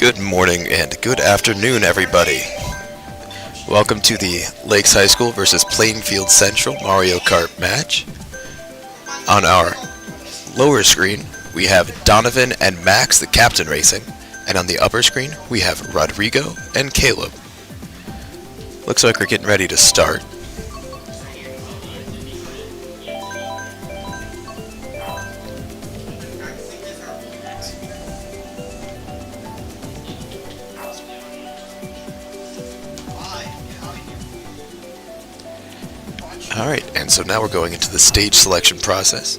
Good morning and good afternoon, everybody. Welcome to the Lakes High School versus Plainfield Central Mario Kart match. On our lower screen, we have Donovan and Max, the captain racing, and on the upper screen, we have Rodrigo and Caleb. Looks like we're getting ready to start. Alright, and so now we're going into the stage selection process,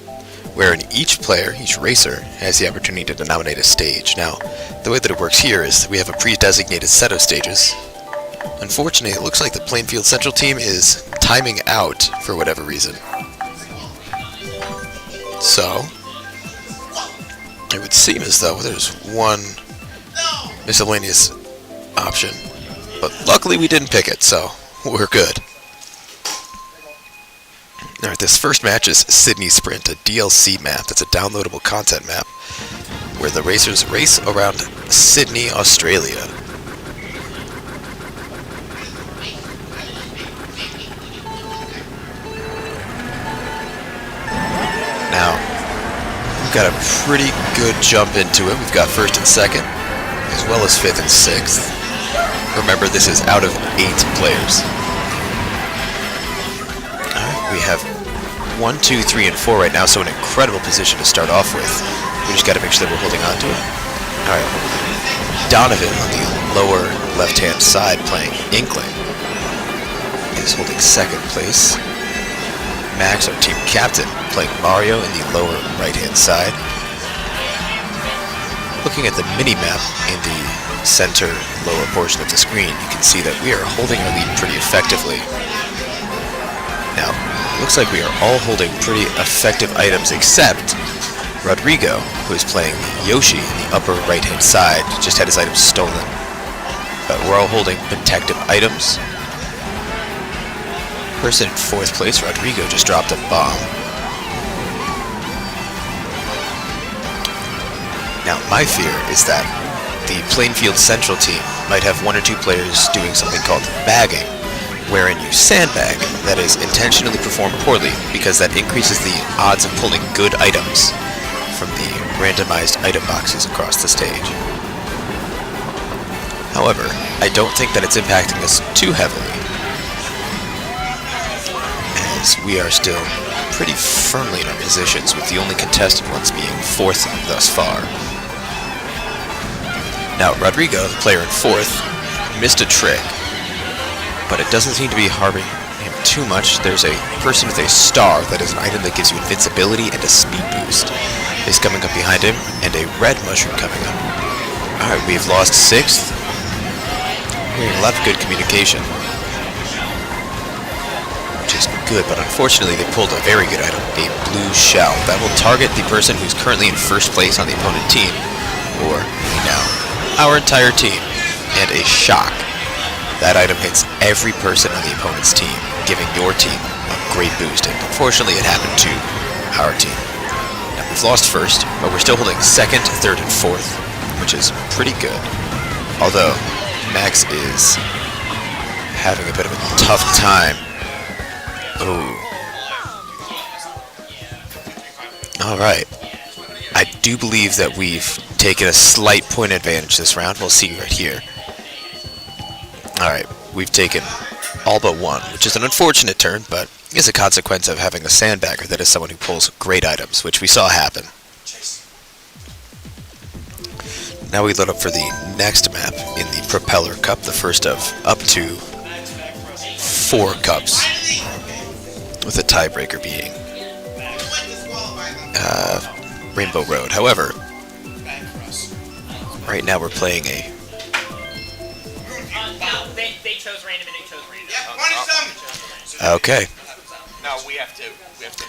wherein each player, each racer, has the opportunity to nominate a stage. Now, the way that it works here is we have a pre-designated set of stages. Unfortunately, it looks like the Plainfield Central team is timing out for whatever reason. So, it would seem as though there's one miscellaneous option, but luckily we didn't pick it, so we're good. Alright, this first match is Sydney Sprint, a DLC map that's a downloadable content map where the racers race around Sydney, Australia. Now, we've got a pretty good jump into it. We've got first and second, as well as fifth and sixth. Remember, this is out of 8 players. We have 1, 2, 3, and 4 right now, so an incredible position to start off with. We just got to make sure that we're holding on to it. Alright, Donovan on the lower left-hand side playing Inkling is holding second place. Max, our team captain, playing Mario in the lower right-hand side. Looking at the mini-map in the center lower portion of the screen, you can see that we are holding our lead pretty effectively. Now, looks like we are all holding pretty effective items except Rodrigo, who is playing Yoshi in the upper right-hand side, just had his items stolen. But we're all holding protective items. Person in 4th place, Rodrigo, just dropped a bomb. Now, my fear is that the Plainfield Central team might have 1 or 2 players doing something called bagging, wherein you sandbag, that is, intentionally perform poorly, because that increases the odds of pulling good items from the randomized item boxes across the stage. However, I don't think that it's impacting us too heavily, as we are still pretty firmly in our positions, with the only contested ones being 4th thus far. Now, Rodrigo, the player in 4th, missed a trick, but it doesn't seem to be harming him too much. There's a person with a star, that is an item that gives you invincibility and a speed boost, is coming up behind him, and a red mushroom coming up. Alright, we've lost 6th. We're hearing a lot of good communication, which is good, but unfortunately they pulled a very good item, a blue shell, that will target the person who's currently in 1st place on the opponent team, or now our entire team, and a shock. That item hits every person on the opponent's team, giving your team a great boost, and unfortunately it happened to our team. Now, we've lost 1st, but we're still holding 2nd, 3rd, and 4th, which is pretty good. Although, Max is having a bit of a tough time. Ooh. Alright. I do believe that we've taken a slight point advantage this round. We'll see right here. Alright, we've taken all but 1, which is an unfortunate turn, but is a consequence of having a sandbagger, that is someone who pulls great items, which we saw happen. Now we load up for the next map in the Propeller Cup, the first of up to 4 cups, with a tiebreaker being Rainbow Road. However, right now we're playing a... They chose random and they chose random. Okay. No, we have to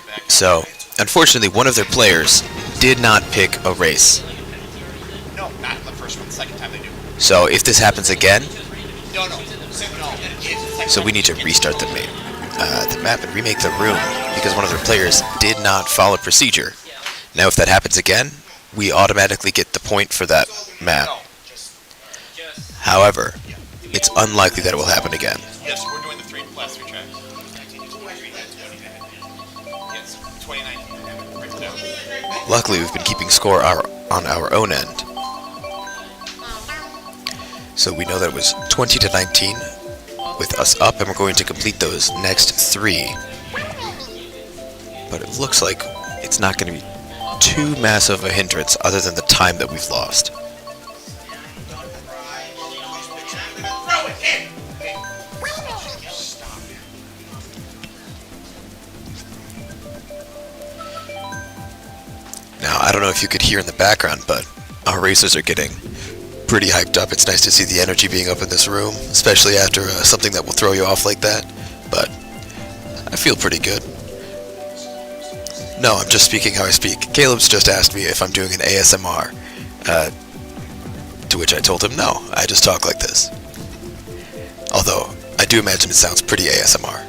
back. So, unfortunately, one of their players did not pick a race. No, not the first one. The second time they do. So, if this happens again, No. so we need to restart the map and remake the room, because one of their players did not follow procedure. Now, if that happens again, we automatically get the point for that map. However, it's unlikely that it will happen again. Yes, we're doing the last three tracks. Yes, 2019. Write it down. Luckily, we've been keeping score on our own end. So we know that it was 20 to 19 with us up, and we're going to complete those next 3. But it looks like it's not going to be too massive a hindrance other than the time that we've lost. Now, I don't know if you could hear in the background, but our racers are getting pretty hyped up. It's nice to see the energy being up in this room, especially after something that will throw you off like that. But I feel pretty good. No, I'm just speaking how I speak. Caleb's just asked me if I'm doing an ASMR, to which I told him no, I just talk like this. Although, I do imagine it sounds pretty ASMR.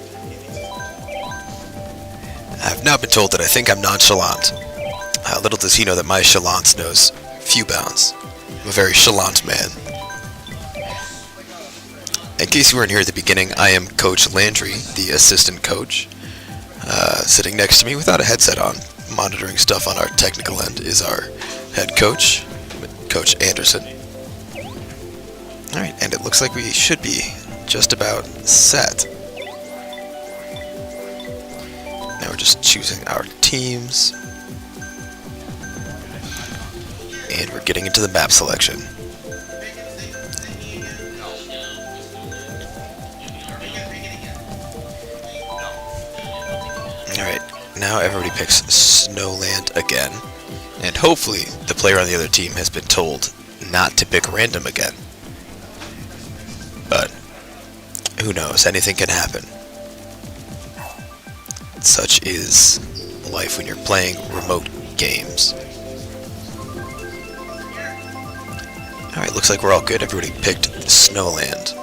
I've now been told that I think I'm nonchalant. Little does he know that my chalance knows few bounds. I'm a very chalant man. In case you weren't here at the beginning, I am Coach Landry, the assistant coach. Sitting next to me without a headset on, monitoring stuff on our technical end, is our head coach, Coach Anderson. Alright, and it looks like we should be just about set. Now we're just choosing our teams. And we're getting into the map selection. Alright, now everybody picks Snowland again. And hopefully the player on the other team has been told not to pick random again. But who knows, anything can happen. Such is life when you're playing remote games. Alright, looks like we're all good. Everybody picked Snowland.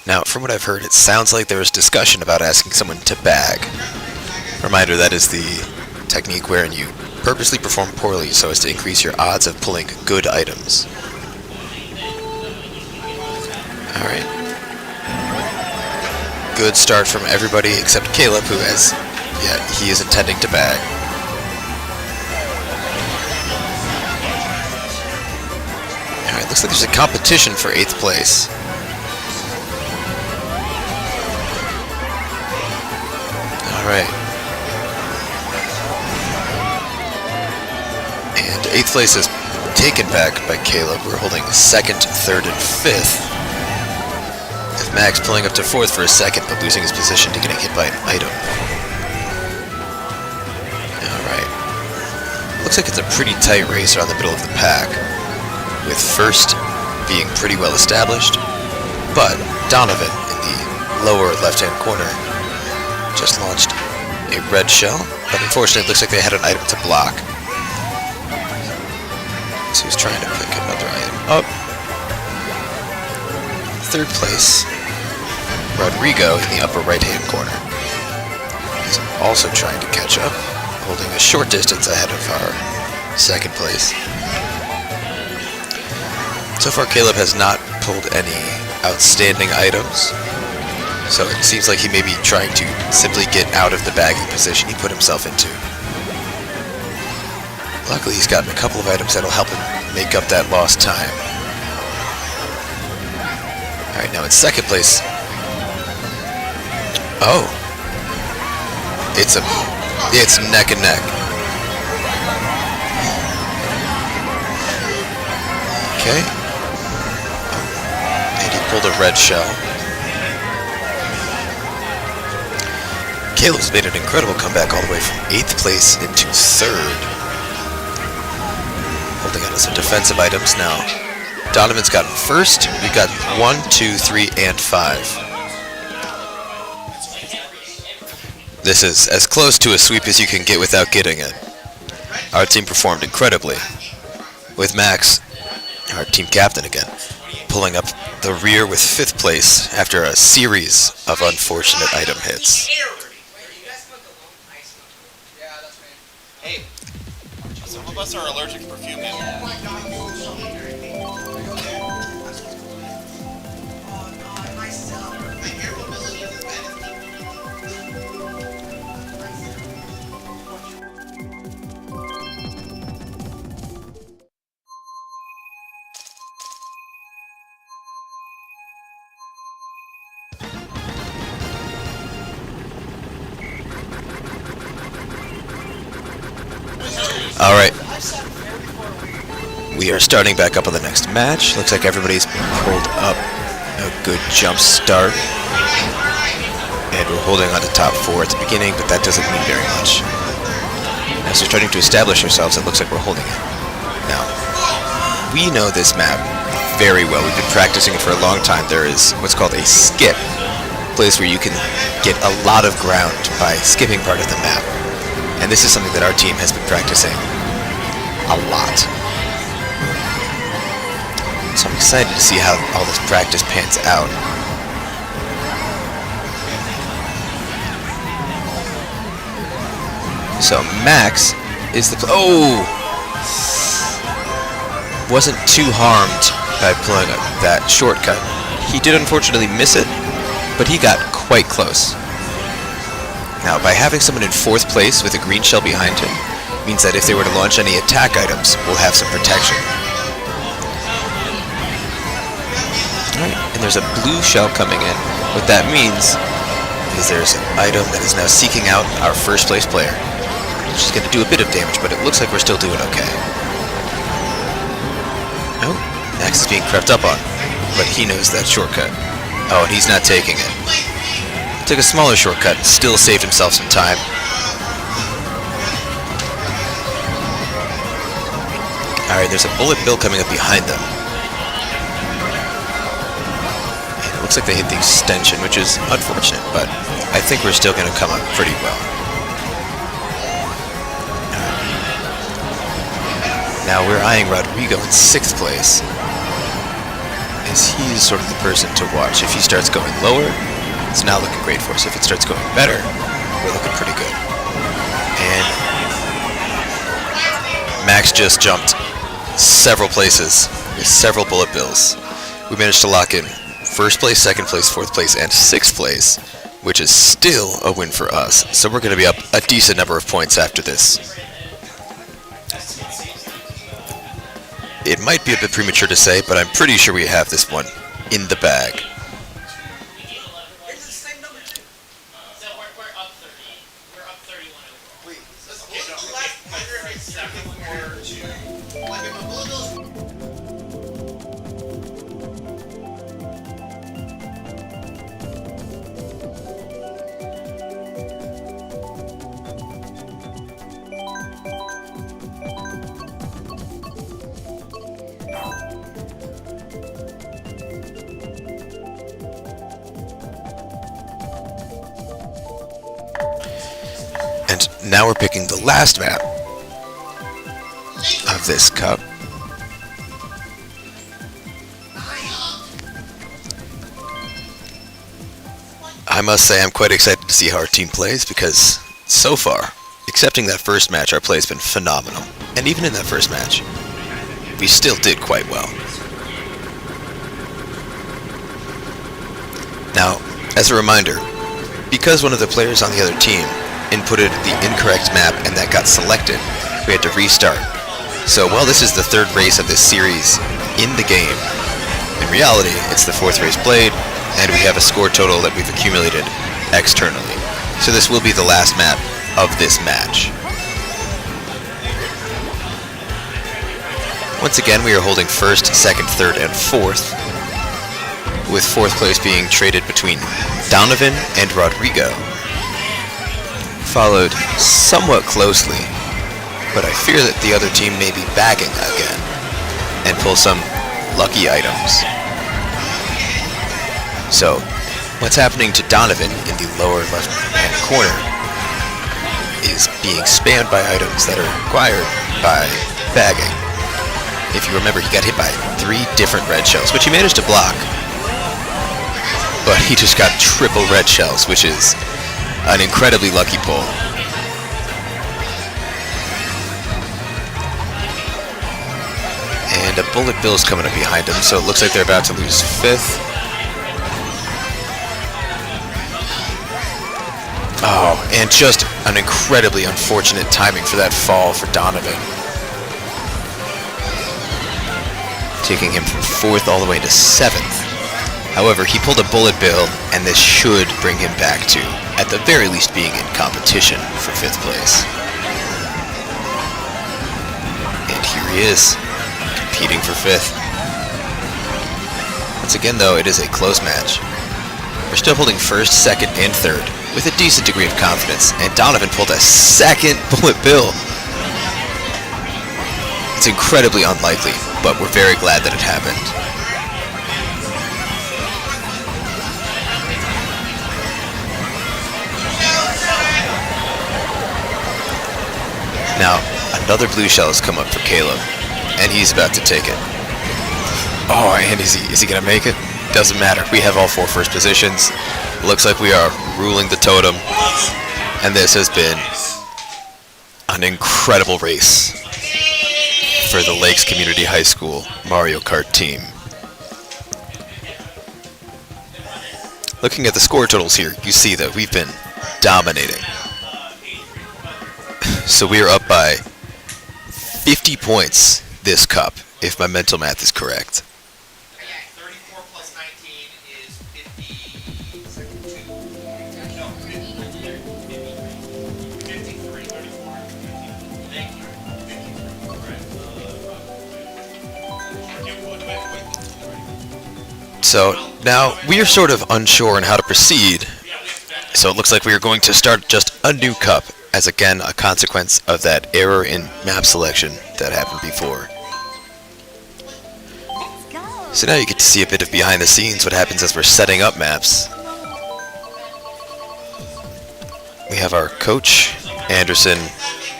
Now, from what I've heard, it sounds like there was discussion about asking someone to bag. Reminder, that is the technique wherein you purposely perform poorly so as to increase your odds of pulling good items. Alright. Good start from everybody except Caleb, who has... yeah, he is intending to bag. Alright, looks like there's a competition for 8th place. Alright. And 8th place is taken back by Caleb. We're holding 2nd, 3rd, and 5th. With Max pulling up to 4th for a second, but losing his position to getting hit by an item. Looks like it's a pretty tight race around the middle of the pack, with 1st being pretty well established, but Donovan in the lower left-hand corner just launched a red shell, but unfortunately it looks like they had an item to block. So he's trying to pick another item up. 3rd place, Rodrigo in the upper right-hand corner. He's also trying to catch up, holding a short distance ahead of our 2nd place. So far, Caleb has not pulled any outstanding items, so it seems like he may be trying to simply get out of the bagging position he put himself into. Luckily, he's gotten a couple of items that'll help him make up that lost time. Alright, now in 2nd place... oh! It's neck and neck. Okay. And he pulled a red shell. Caleb's made an incredible comeback all the way from 8th place into 3rd. Holding on to some defensive items now. Donovan's gotten 1st. We've got 1, 2, 3, and 5. This is as close to a sweep as you can get without getting it. Our team performed incredibly, with Max, our team captain again, pulling up the rear with 5th place after a series of unfortunate item hits. Some of us are allergic to perfume. Alright. We are starting back up on the next match. Looks like everybody's pulled up a good jump start. And we're holding on to top 4 at the beginning, but that doesn't mean very much. As we're starting to establish ourselves, it looks like we're holding it. Now, we know this map very well. We've been practicing it for a long time. There is what's called a skip, a place where you can get a lot of ground by skipping part of the map. And this is something that our team has been practicing a lot. So I'm excited to see how all this practice pans out. So Max is the... wasn't too harmed by pulling that shortcut. He did unfortunately miss it, but he got quite close. Now, by having someone in 4th place with a green shell behind him, means that if they were to launch any attack items, we'll have some protection. Alright, and there's a blue shell coming in. What that means is there's an item that is now seeking out our 1st place player, which is going to do a bit of damage, but it looks like we're still doing okay. Oh, Max is being crept up on, but he knows that shortcut. Oh, and he's not taking it. Took a smaller shortcut, still saved himself some time. Alright, there's a bullet bill coming up behind them. And it looks like they hit the extension, which is unfortunate, but I think we're still going to come up pretty well. Now we're eyeing Rodrigo in 6th place, as he's sort of the person to watch. If he starts going lower, it's not looking great for us. If it starts going better, we're looking pretty good. And Max just jumped several places with several bullet bills. We managed to lock in 1st place, 2nd place, 4th place, and 6th place, which is still a win for us. So we're going to be up a decent number of points after this. It might be a bit premature to say, but I'm pretty sure we have this one in the bag. And now we're picking the last map of this cup. I must say I'm quite excited to see how our team plays, because so far, excepting that first match, our play has been phenomenal. And even in that first match, we still did quite well. Now, as a reminder, because one of the players on the other team inputted the incorrect map and that got selected, we had to restart. So while this is the 3rd race of this series in the game, in reality it's the 4th race played, and we have a score total that we've accumulated externally. So this will be the last map of this match. Once again, we are holding 1st, 2nd, 3rd, and 4th, with 4th place being traded between Donovan and Rodrigo, followed somewhat closely, but I fear that the other team may be bagging again and pull some lucky items. So, what's happening to Donovan in the lower left-hand corner is being spammed by items that are acquired by bagging. If you remember, he got hit by 3 different red shells, which he managed to block, but he just got triple red shells, which is an incredibly lucky pull. a Bullet Bill's coming up behind him, so it looks like they're about to lose 5th. Oh, and just an incredibly unfortunate timing for that fall for Donovan. Taking him from 4th all the way to 7th. However, he pulled a Bullet Bill, and this should bring him back to, at the very least, being in competition for 5th place. And here he is, competing for 5th. Once again, though, it is a close match. We're still holding 1st, 2nd, and 3rd with a decent degree of confidence, and Donovan pulled a 2nd Bullet Bill. It's incredibly unlikely, but we're very glad that it happened. Now, another blue shell has come up for Caleb, and he's about to take it. Oh, and is he gonna make it? Doesn't matter. We have all 4 first positions. Looks like we are ruling the totem, and this has been an incredible race for the Lakes Community High School Mario Kart team. Looking at the score totals here, you see that we've been dominating. So we are up by 50 points this cup, if my mental math is correct. 34 plus 19 is 52. No, 53, 34. Thank you. 53. So now we are sort of unsure on how to proceed. So it looks like we are going to start just a new cup, as again a consequence of that error in map selection that happened before. So now you get to see a bit of behind the scenes, what happens as we're setting up maps. We have our coach, Anderson,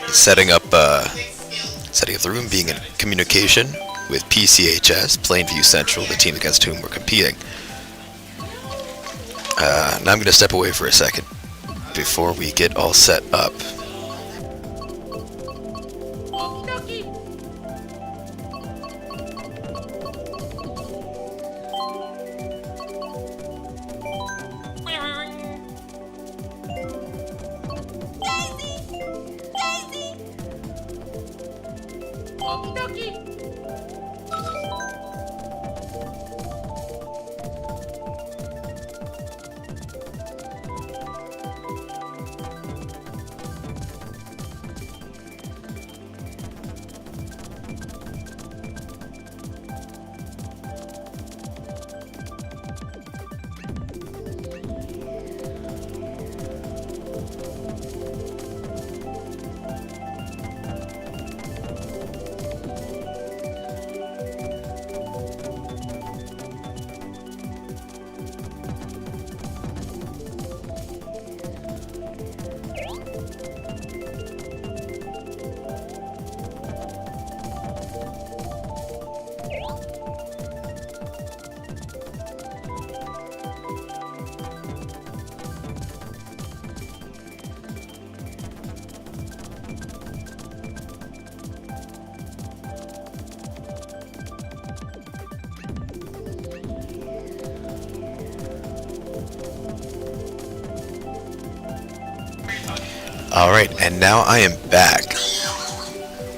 setting up the room, being in communication with PCHS, Plainview Central, the team against whom we're competing. Now I'm going to step away for a second before we get all set up. Alright, and now I am back.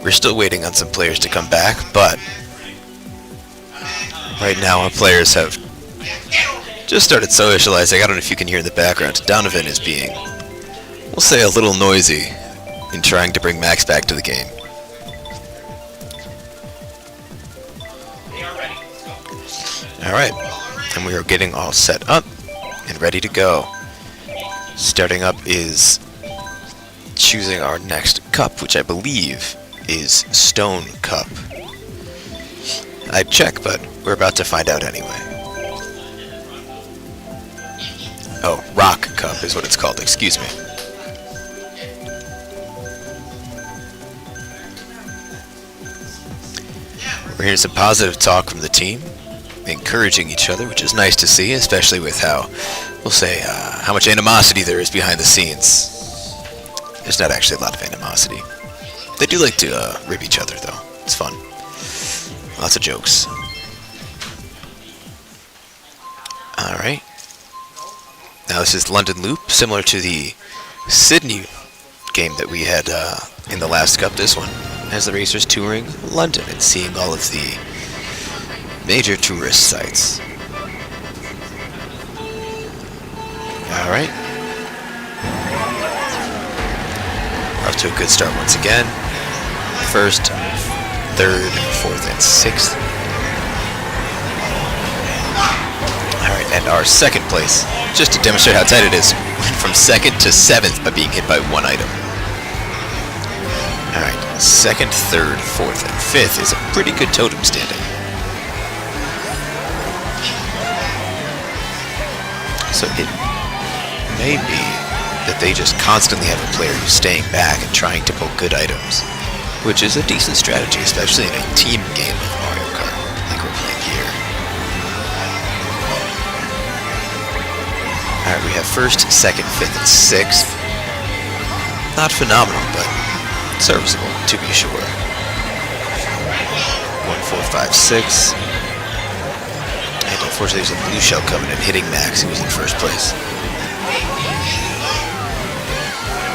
We're still waiting on some players to come back, but right now our players have just started socializing. I don't know if you can hear in the background. Donovan is being, we'll say, a little noisy in trying to bring Max back to the game. They are ready. Alright, and we are getting all set up and ready to go. Starting up is choosing our next cup, which I believe is Stone Cup. I'd check, but we're about to find out anyway. Oh, Rock Cup is what it's called, excuse me. We're hearing some positive talk from the team, encouraging each other, which is nice to see, especially with how, we'll say, how much animosity there is behind the scenes. There's not actually a lot of animosity. They do like to rib each other, though. It's fun. Lots of jokes. Alright. Now this is London Loop, similar to the Sydney game that we had in the last cup. This one has the racers touring London and seeing all of the major tourist sites. Alright. Off to a good start once again. First, third, fourth, and sixth. Alright, and our second place, just to demonstrate how tight it is, went from second to seventh by being hit by one item. Alright, second, third, fourth, and fifth is a pretty good totem standing. So it may be that they just constantly have a player who's staying back and trying to pull good items, which is a decent strategy, especially in a team game of Mario Kart, like we're playing here. Alright, we have first, second, fifth, and sixth. Not phenomenal, but serviceable, to be sure. 1, 4, 5, 6. And unfortunately, there's a blue shell coming and hitting Max, who was in first place.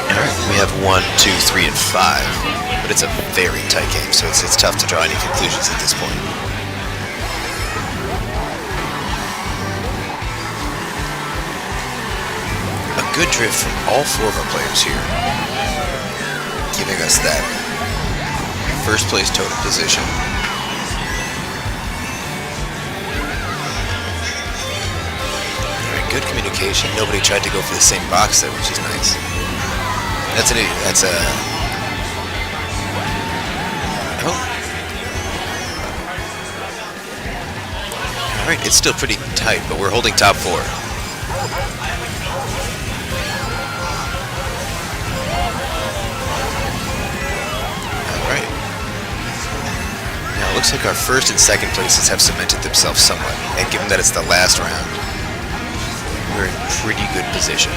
Alright, we have 1, 2, 3, and 5. But it's a very tight game, so it's tough to draw any conclusions at this point. A good drift from all four of our players here, giving us that first place totem position. Alright, good communication. Nobody tried to go for the same box there, which is nice. That's a... Oh. Alright, it's still pretty tight, but we're holding top four. Alright. Now it looks like our first and second places have cemented themselves somewhat, and given that it's the last round, we're in pretty good position.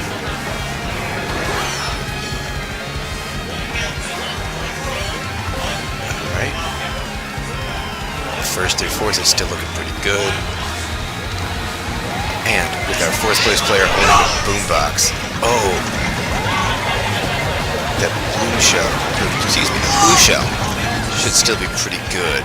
First through fourth is still looking pretty good. And with our fourth place player holding a boombox. Oh! That blue shell, excuse me, the blue shell should still be pretty good.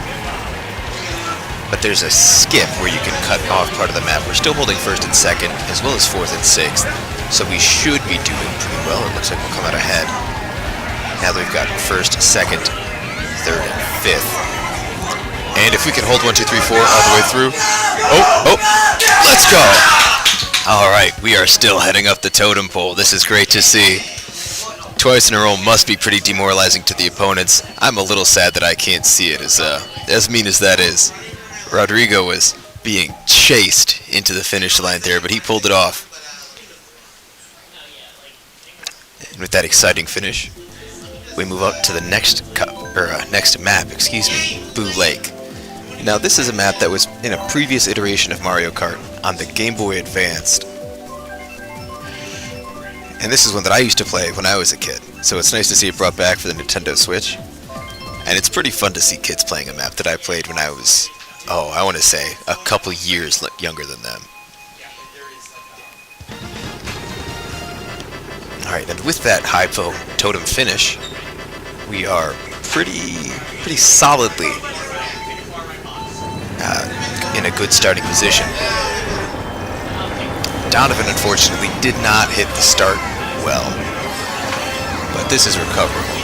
But there's a skip where you can cut off part of the map. We're still holding first and second, as well as fourth and sixth. So we should be doing pretty well. It looks like we'll come out ahead. Now that we've got first, second, third, and fifth. And if we can hold 1, 2, 3, 4 all the way through. Oh, let's go. All right, we are still heading up the totem pole. This is great to see. Twice in a row must be pretty demoralizing to the opponents. I'm a little sad that I can't see it, as mean as that is. Rodrigo was being chased into the finish line there, but he pulled it off. And with that exciting finish, we move up to the next next map, Boo Lake. Now this is a map that was in a previous iteration of Mario Kart on the Game Boy Advanced. And this is one that I used to play when I was a kid, so it's nice to see it brought back for the Nintendo Switch. And it's pretty fun to see kids playing a map that I played when I was, I want to say, a couple years younger than them. Alright, and with that high totem finish, we are pretty solidly in a good starting position. Donovan, unfortunately, did not hit the start well, but this is recoverable.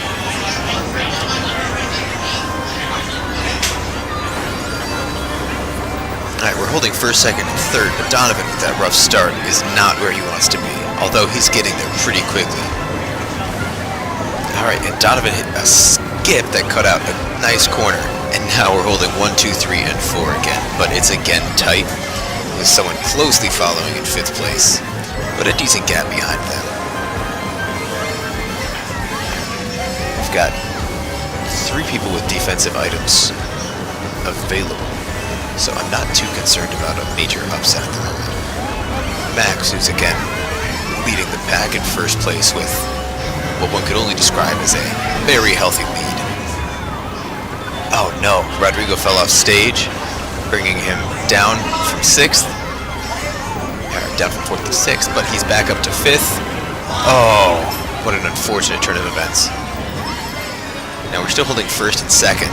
Alright, we're holding first, second, and third, but Donovan, with that rough start, is not where he wants to be, although he's getting there pretty quickly. Alright, and Donovan hit a skip that cut out a nice corner. And now we're holding 1, 2, 3, and 4 again. But it's again tight, with someone closely following in 5th place. But a decent gap behind them. We've got 3 people with defensive items available. So I'm not too concerned about a major upset at the moment. Max, who's again leading the pack in first place with what one could only describe as a very healthy lead. Oh no, Rodrigo fell off stage, bringing him down from 6th. Down from 4th to 6th, but he's back up to 5th. Oh, what an unfortunate turn of events. Now we're still holding 1st and 2nd,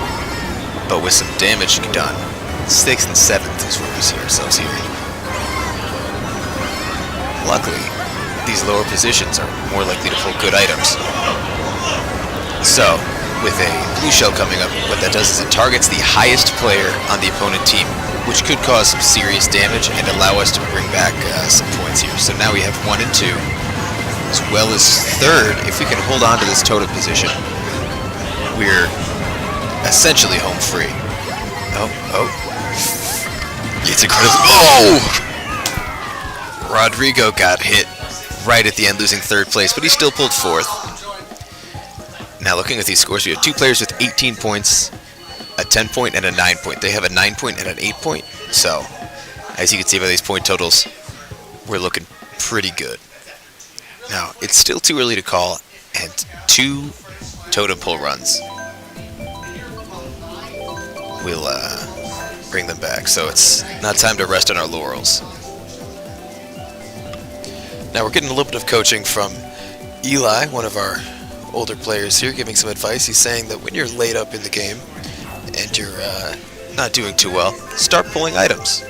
but with some damage done. 6th and 7th is where we see ourselves here. Luckily, these lower positions are more likely to pull good items. So, with a blue shell coming up, what that does is it targets the highest player on the opponent team, which could cause some serious damage and allow us to bring back some points here. So now we have 1 and 2, as well as 3rd. If we can hold on to this totem position, we're essentially home free. Oh. It's incredible. Oh! Rodrigo got hit right at the end, losing 3rd place, but he still pulled 4th. Now looking at these scores, we have 2 players with 18 points, a 10-point and a 9-point. They have a 9-point and an 8-point. So, as you can see by these point totals, we're looking pretty good. Now, it's still too early to call, and 2 totem pull runs will bring them back. So it's not time to rest on our laurels. Now we're getting a little bit of coaching from Eli, one of our older players here, giving some advice. He's saying that when you're laid up in the game and you're not doing too well, start pulling items.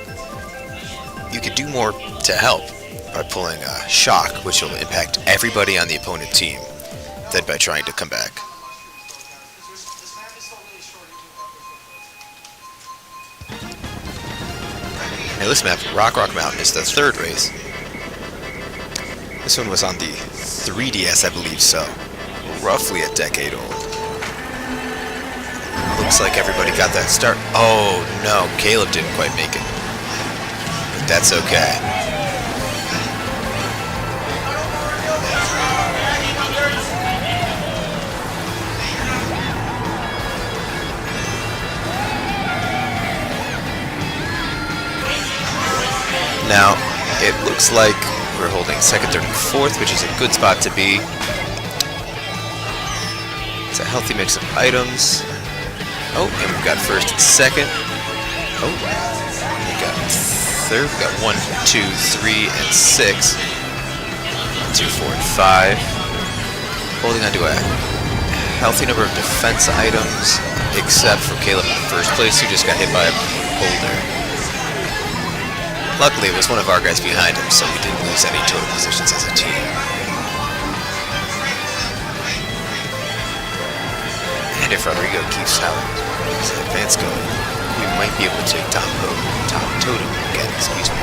You can do more to help by pulling shock, which will impact everybody on the opponent team, than by trying to come back. Now this map, Rock Mountain, is the 3rd race. This one was on the 3DS, I believe so. Roughly a decade old. Looks like everybody got that start. Oh no, Caleb didn't quite make it. But that's okay. Now, it looks like we're holding 2nd, 3rd, and 4th, which is a good spot to be. It's a healthy mix of items. Oh, and we've got 1st and 2nd. Oh, we got 3rd. We got 1, 2, 3, and 6. 2, 4, and 5. Holding on to a healthy number of defense items, except for Caleb in 1st place, who just got hit by a boulder. Luckily, it was one of our guys behind him, so we didn't lose any total positions as a team. And if Rodrigo keeps how his advance going, we might be able to take top totem again, excuse me.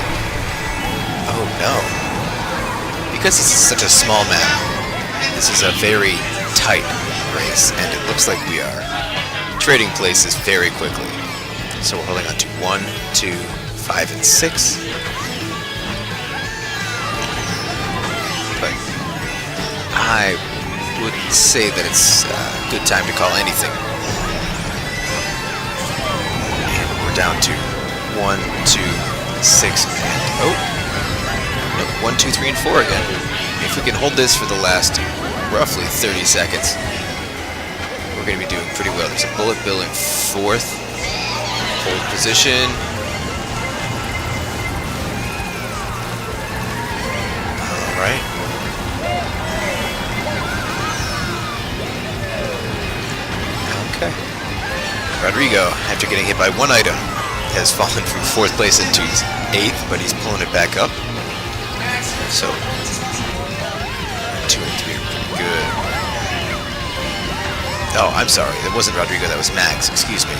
Oh no. Because this is such a small map, this is a very tight race, and it looks like we are trading places very quickly. So we're holding on to 1, 2, 5, and 6. But I wouldn't say that it's a good time to call anything. And we're down to 1, 2, 6, and oh, no, 1, 2, 3, and 4 again. If we can hold this for the last roughly 30 seconds, we're going to be doing pretty well. There's a bullet bill in 4th. Hold position. All right. Okay. Rodrigo, after getting hit by 1 item, has fallen from 4th place into 8th, but he's pulling it back up. So, 2 and 3 are pretty good. Oh, I'm sorry. That wasn't Rodrigo. That was Max. Excuse me.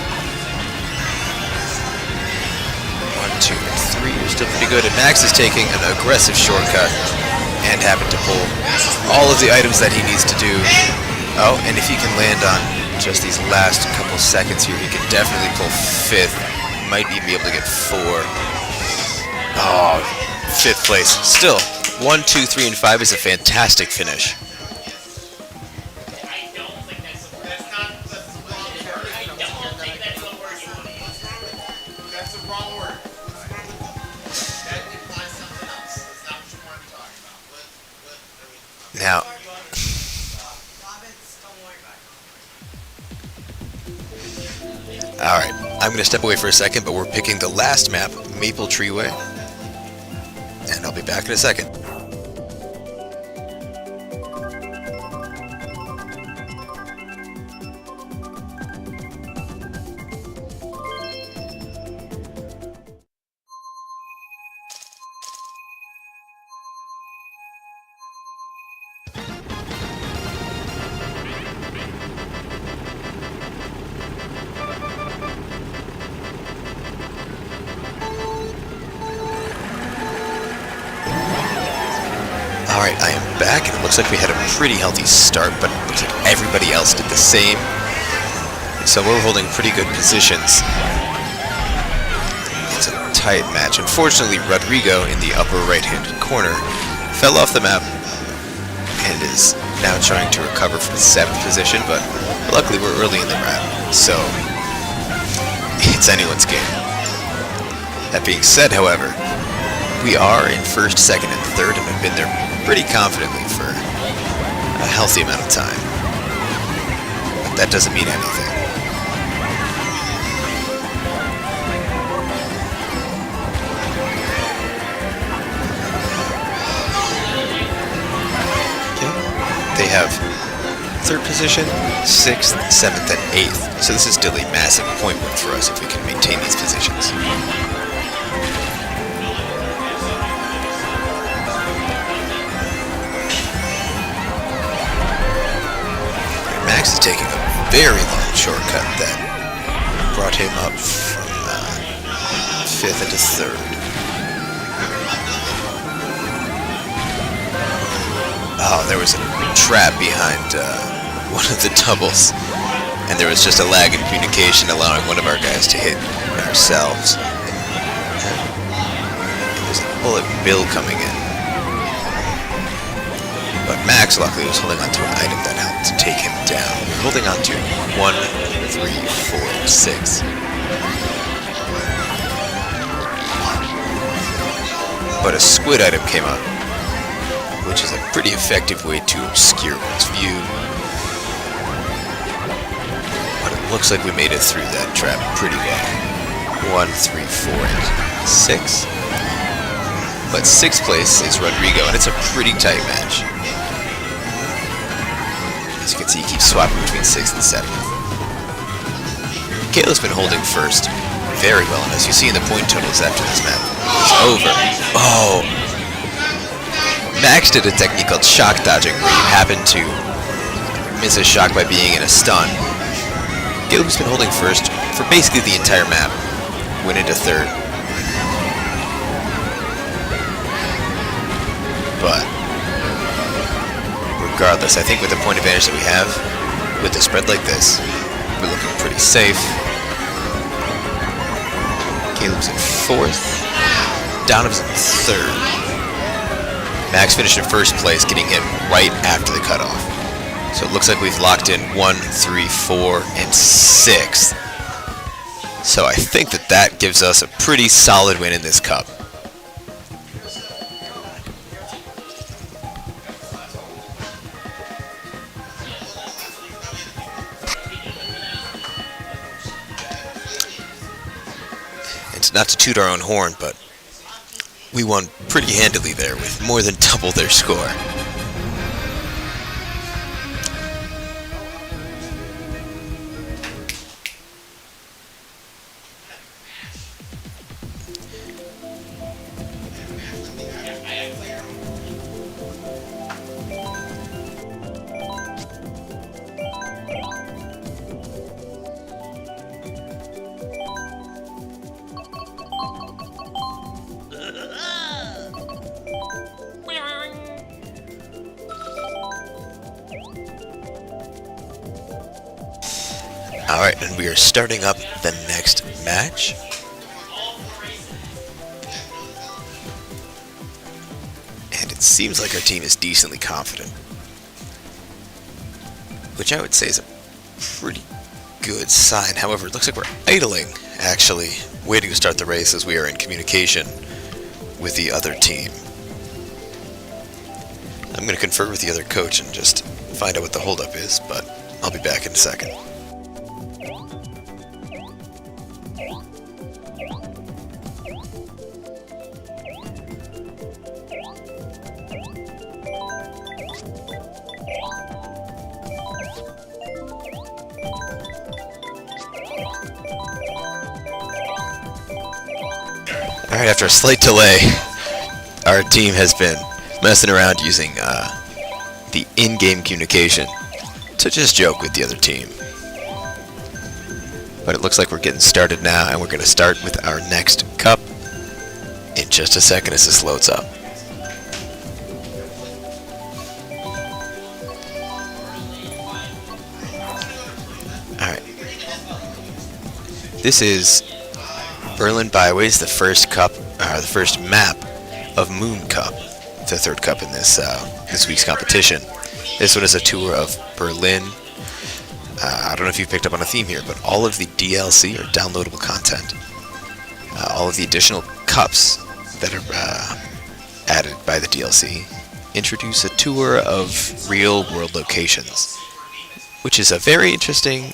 1, 2, and 3 are still pretty good. And Max is taking an aggressive shortcut and having to pull all of the items that he needs to do. Oh, and if he can land on just these last couple seconds here, he can definitely pull 5th. Might even be able to get 4. Oh, 5th place. Still, 1, 2, 3, and 5 is a fantastic finish. Now, Alright, I'm going to step away for a second, but we're picking the last map, Maple Tree Way. And I'll be back in a second. Alright, I am back, and it looks like we had a pretty healthy start, but it looks like everybody else did the same. So we're holding pretty good positions. It's a tight match. Unfortunately, Rodrigo in the upper right-hand corner fell off the map and is now trying to recover from 7th position, but luckily we're early in the map, so it's anyone's game. That being said, however, we are in 1st, 2nd, and 3rd, and have been there pretty confidently for a healthy amount of time. But that doesn't mean anything. Okay. They have 3rd position, 6th, 7th, and 8th. So this is still a massive point win for us if we can maintain these positions. Max is taking a very long shortcut that brought him up from 5th into 3rd. Oh, there was a trap behind one of the doubles, and there was just a lag in communication allowing one of our guys to hit ourselves. It was a bullet bill coming in. But Max, luckily, was holding onto an item that helped to take him down. We're holding on to 1, 3, 4, 6. But a squid item came up, which is a pretty effective way to obscure one's view. But it looks like we made it through that trap pretty well. 1, 3, 4, and 6. But 6th place is Rodrigo, and it's a pretty tight match. As you can see, he keeps swapping between 6th and 7th. Caleb's been holding 1st very well, and as you see in the point totals after this map, it's over. Oh! Max did a technique called shock dodging, where you happen to miss a shock by being in a stun. Caleb's been holding 1st for basically the entire map, went into 3rd. But regardless, I think with the point advantage that we have, with a spread like this, we're looking pretty safe. Caleb's in 4th. Donovan's in 3rd. Max finished in 1st place, getting hit right after the cutoff. So it looks like we've locked in 1, 3, 4, and 6th. So I think that gives us a pretty solid win in this cup. It's not to toot our own horn, but we won pretty handily there with more than double their score. Alright, and we are starting up the next match. And it seems like our team is decently confident, which I would say is a pretty good sign. However, it looks like we're idling, actually, waiting to start the race as we are in communication with the other team. I'm going to confer with the other coach and just find out what the holdup is, but I'll be back in a second. Alright, after a slight delay, our team has been messing around using the in-game communication to just joke with the other team. But it looks like we're getting started now, and we're going to start with our next cup in just a second as this loads up. Alright. This is Berlin Byways, the first cup, the first map of Moon Cup, the third cup in this week's competition. This one is a tour of Berlin. I don't know if you've picked up on a theme here, but all of the DLC or downloadable content, all of the additional cups that are added by the DLC, introduce a tour of real-world locations, which is a very interesting,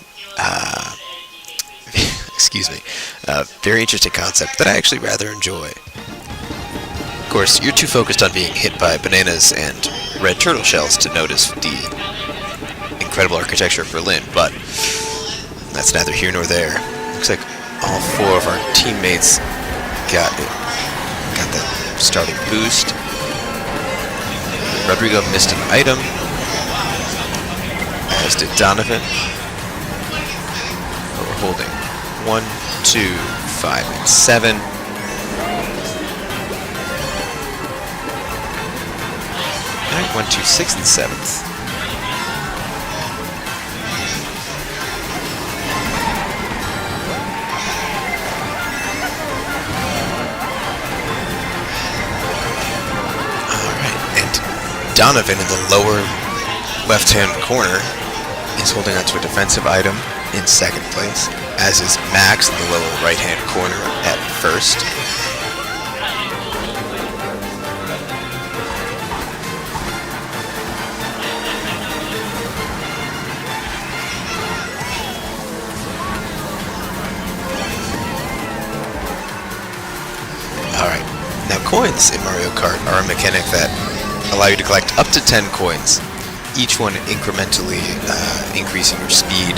very interesting concept that I actually rather enjoy. Of course, you're too focused on being hit by bananas and red turtle shells to notice the incredible architecture of Berlin, but that's neither here nor there. Looks like all four of our teammates got the starting boost. Rodrigo missed an item, as did Donovan. But we're holding 1, 2, 5, and 7. Alright, 1, 2, 6, and 7th. Donovan in the lower left-hand corner is holding onto a defensive item in second place, as is Max in the lower right-hand corner at first. Alright, now coins in Mario Kart are a mechanic that allow you to collect up to 10 coins, each one incrementally increasing your speed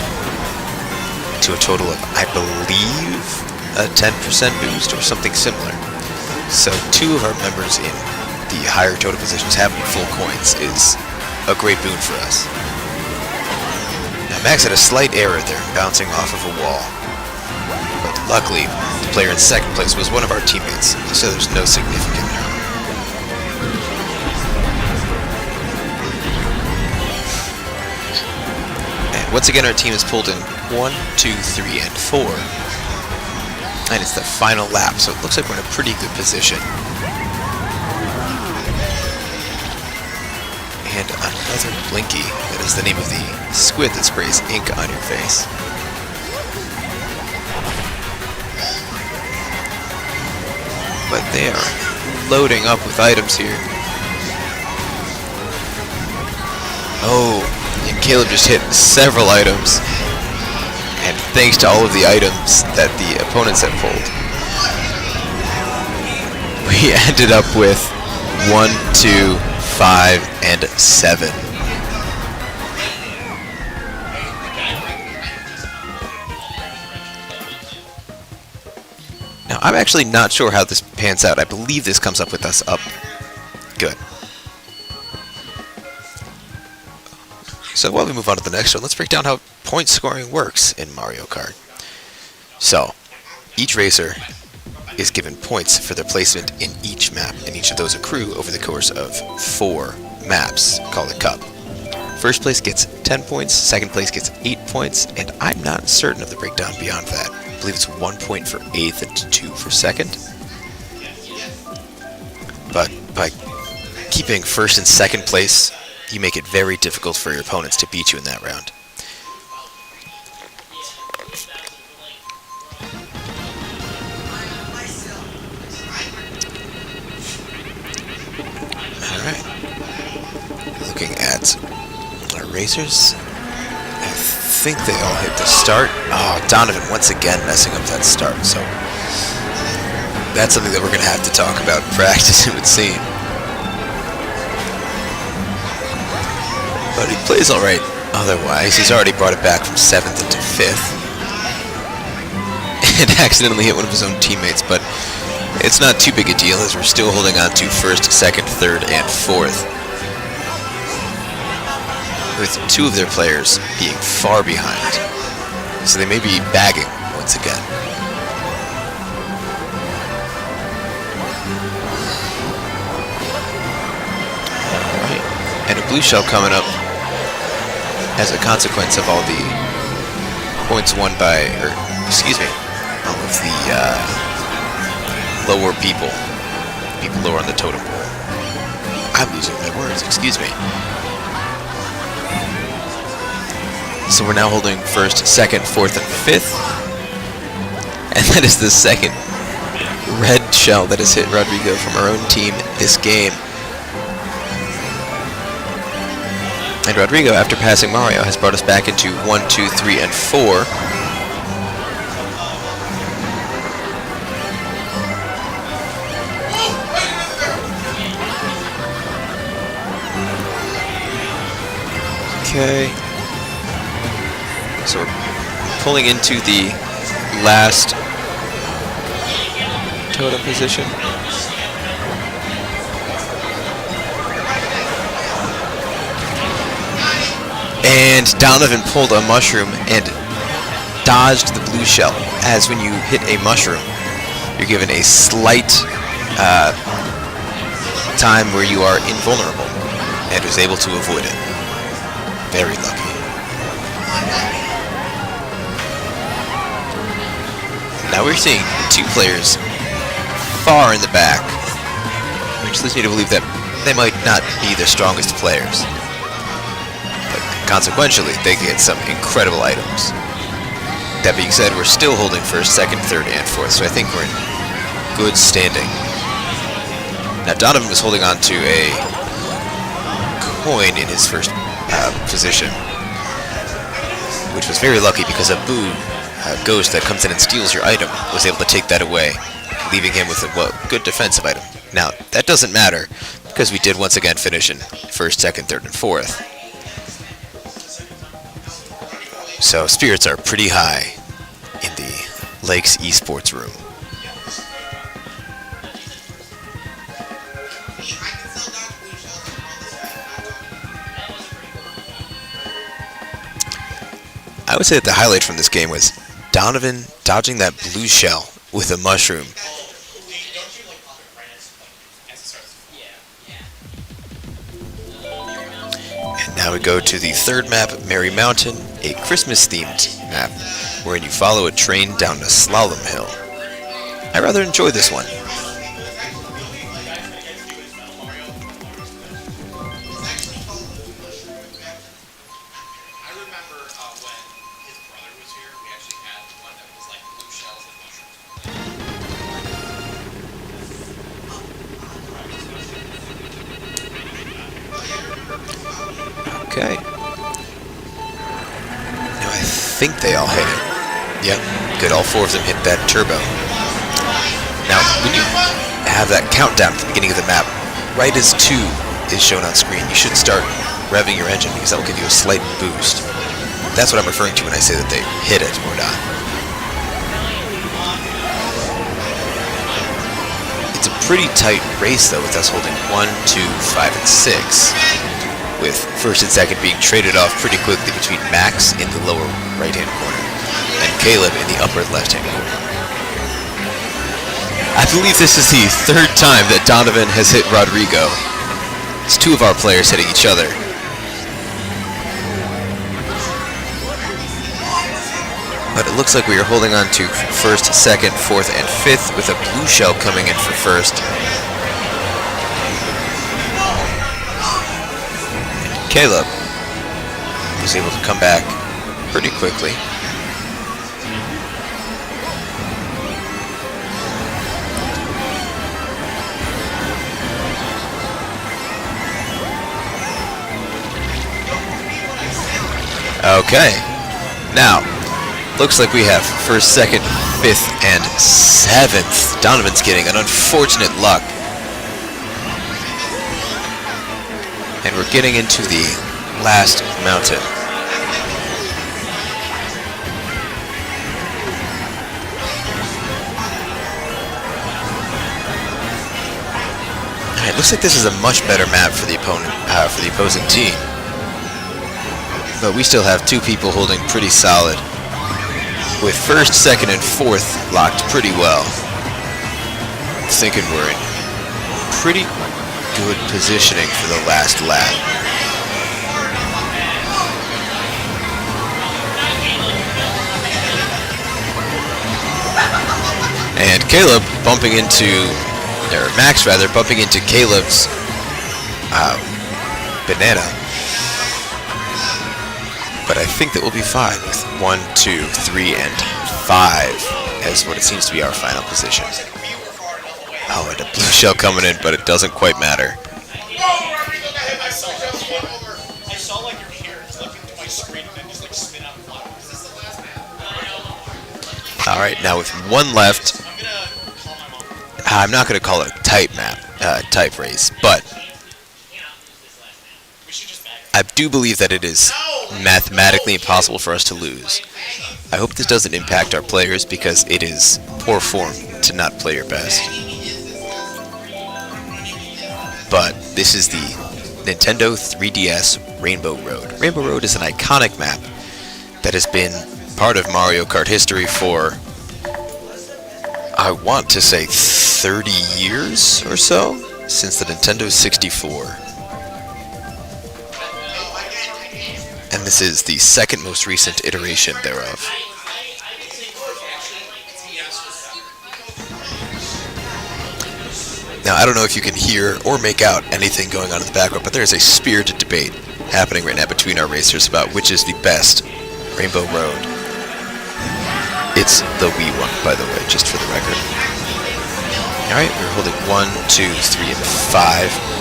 to a total of, I believe, a 10% boost or something similar. So 2 of our members in the higher total positions having full coins is a great boon for us. Now Max had a slight error there, bouncing off of a wall, but luckily the player in second place was one of our teammates, so there's no significant error. Once again, our team has pulled in 1, 2, 3, and 4. And it's the final lap, so it looks like we're in a pretty good position. And another Blinky. That is the name of the squid that sprays ink on your face. But they are loading up with items here. Oh. And Caleb just hit several items, and thanks to all of the items that the opponents had pulled, we ended up with 1, 2, 5, and 7. Now, I'm actually not sure how this pans out. I believe this comes up with us up. Good. So while we move on to the next one, let's break down how point scoring works in Mario Kart. So, each racer is given points for their placement in each map, and each of those accrue over the course of 4 maps, called a cup. First place gets 10 points, second place gets 8 points, and I'm not certain of the breakdown beyond that. I believe it's 1 point for 8th and 2 for 2nd. But by keeping first and second place, you make it very difficult for your opponents to beat you in that round. Alright. Looking at our racers, I think they all hit the start. Oh, Donovan once again messing up that start. So that's something that we're going to have to talk about in practice, it would seem. But he plays all right otherwise. He's already brought it back from 7th into 5th. And accidentally hit one of his own teammates, but it's not too big a deal as we're still holding on to 1st, 2nd, 3rd, and 4th. With 2 of their players being far behind. So they may be bagging once again. Alright. And a blue shell coming up as a consequence of all the points won by, or excuse me, all of the lower people lower on the totem pole. I'm losing my words, excuse me. So we're now holding 1st, 2nd, 4th, and 5th. And that is the second red shell that has hit Rodrigo from our own team this game. And Rodrigo, after passing Mario, has brought us back into 1, 2, 3, and 4. Okay. So we're pulling into the last totem position. And Donovan pulled a mushroom and dodged the blue shell, as when you hit a mushroom, you're given a slight time where you are invulnerable, and was able to avoid it. Very lucky. Now we're seeing 2 players far in the back, which leads me to believe that they might not be the strongest players. But consequentially, they get some incredible items. That being said, we're still holding 1st, 2nd, 3rd, and 4th, so I think we're in good standing. Now Donovan was holding on to a coin in his first position, which was very lucky because a Boo ghost that comes in and steals your item was able to take that away, leaving him with a good defensive item. Now, that doesn't matter because we did once again finish in 1st, 2nd, 3rd, and 4th. So spirits are pretty high in the Lakes Esports room. I would say that the highlight from this game was Donovan dodging that blue shell with a mushroom. And now we go to the 3rd map, Merry Mountain, a Christmas-themed map, wherein you follow a train down a slalom hill. I rather enjoy this one. Okay. Now I think they all hit it. Yep, good. All 4 of them hit that turbo. Now, when you have that countdown at the beginning of the map, right as 2 is shown on screen, you should start revving your engine because that will give you a slight boost. That's what I'm referring to when I say that they hit it or not. It's a pretty tight race, though, with us holding 1, 2, 5, and 6. With 1st and 2nd being traded off pretty quickly between Max in the lower right-hand corner and Caleb in the upper left-hand corner. I believe this is the 3rd time that Donovan has hit Rodrigo. It's 2 of our players hitting each other. But it looks like we are holding on to 1st, 2nd, 4th, and 5th with a blue shell coming in for 1st. Caleb was able to come back pretty quickly. Okay. Now, looks like we have first, second, fifth, and seventh. Donovan's getting an unfortunate luck. And we're getting into the last mountain. Alright, looks like this is a much better map for the opponent, for the opposing team. But we still have two people holding pretty solid, with first, second, and fourth locked pretty well. Thinking we're in pretty good positioning for the last lap. And Caleb bumping into, or Max rather, bumping into Caleb's banana. But I think that we'll be fine with 1, 2, 3, and 5 as what it seems to be our final position. Oh, and a blue shell coming in, but it doesn't quite matter. I saw like your parents looking to my screen and then just like spin out flowers. Is this the last map? Alright, now with one left, I'm gonna call my mom. I'm not going to call it a tight map, type race, but We should just bag I do believe that it is mathematically impossible for us to lose. I hope this doesn't impact our players because it is poor form to not play your best. But this is the Nintendo 3DS Rainbow Road. Rainbow Road is an iconic map that has been part of Mario Kart history for, I want to say, 30 years or so, since the Nintendo 64. And this is the second most recent iteration thereof. Now, I don't know if you can hear or make out anything going on in the background, but there's a spirited debate happening right now between our racers about which is the best Rainbow Road. It's the Wii one, by the way, just for the record. Alright, we're holding 1, 2, 3, and 5.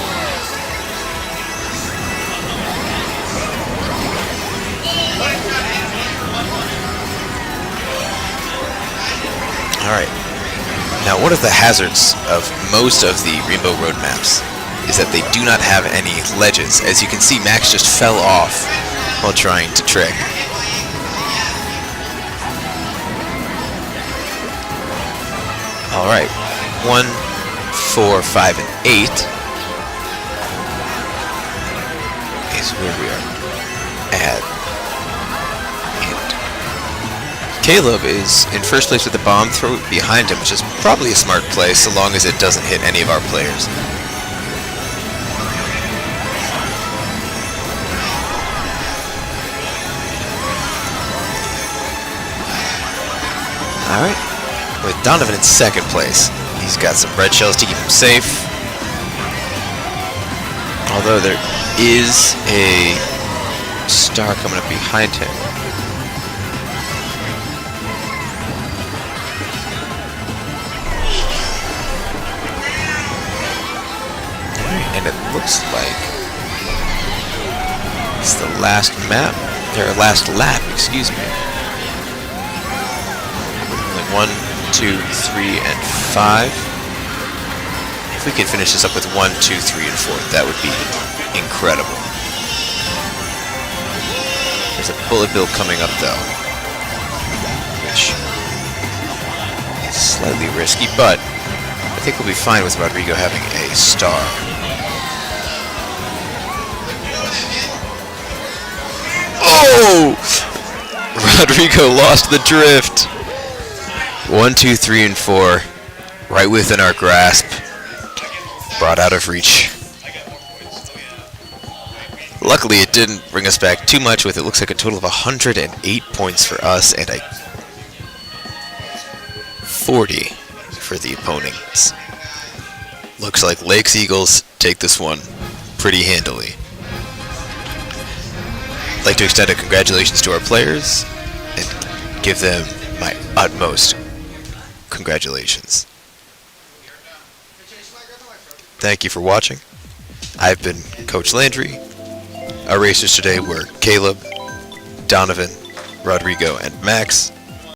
Alright. Now, one of the hazards of most of the Rainbow Road maps is that they do not have any ledges. As you can see, Max just fell off while trying to trick. Alright. 1, 4, 5, and 8 is where we are at. Caleb is in first place with the bomb throw behind him, which is probably a smart play so long as it doesn't hit any of our players. Alright, with Donovan in second place. He's got some red shells to keep him safe. Although there is a star coming up behind him. And it looks like it's the last map, or last lap, excuse me. 1, 2, 3, and 5. If we could finish this up with 1, 2, 3, and 4, that would be incredible. There's a bullet bill coming up though, which is slightly risky, but I think we'll be fine with Rodrigo having a star. Oh! Rodrigo lost the drift. 1, 2, 3, and 4, right within our grasp, brought out of reach. Luckily, it didn't bring us back too much, with it looks like a total of 108 points for us and a 40 for the opponents. Looks like Lakes Eagles take this one pretty handily. I'd like to extend a congratulations to our players and give them my utmost congratulations. Thank you for watching. I've been Coach Landry. Our racers today were Caleb, Donovan, Rodrigo and Max.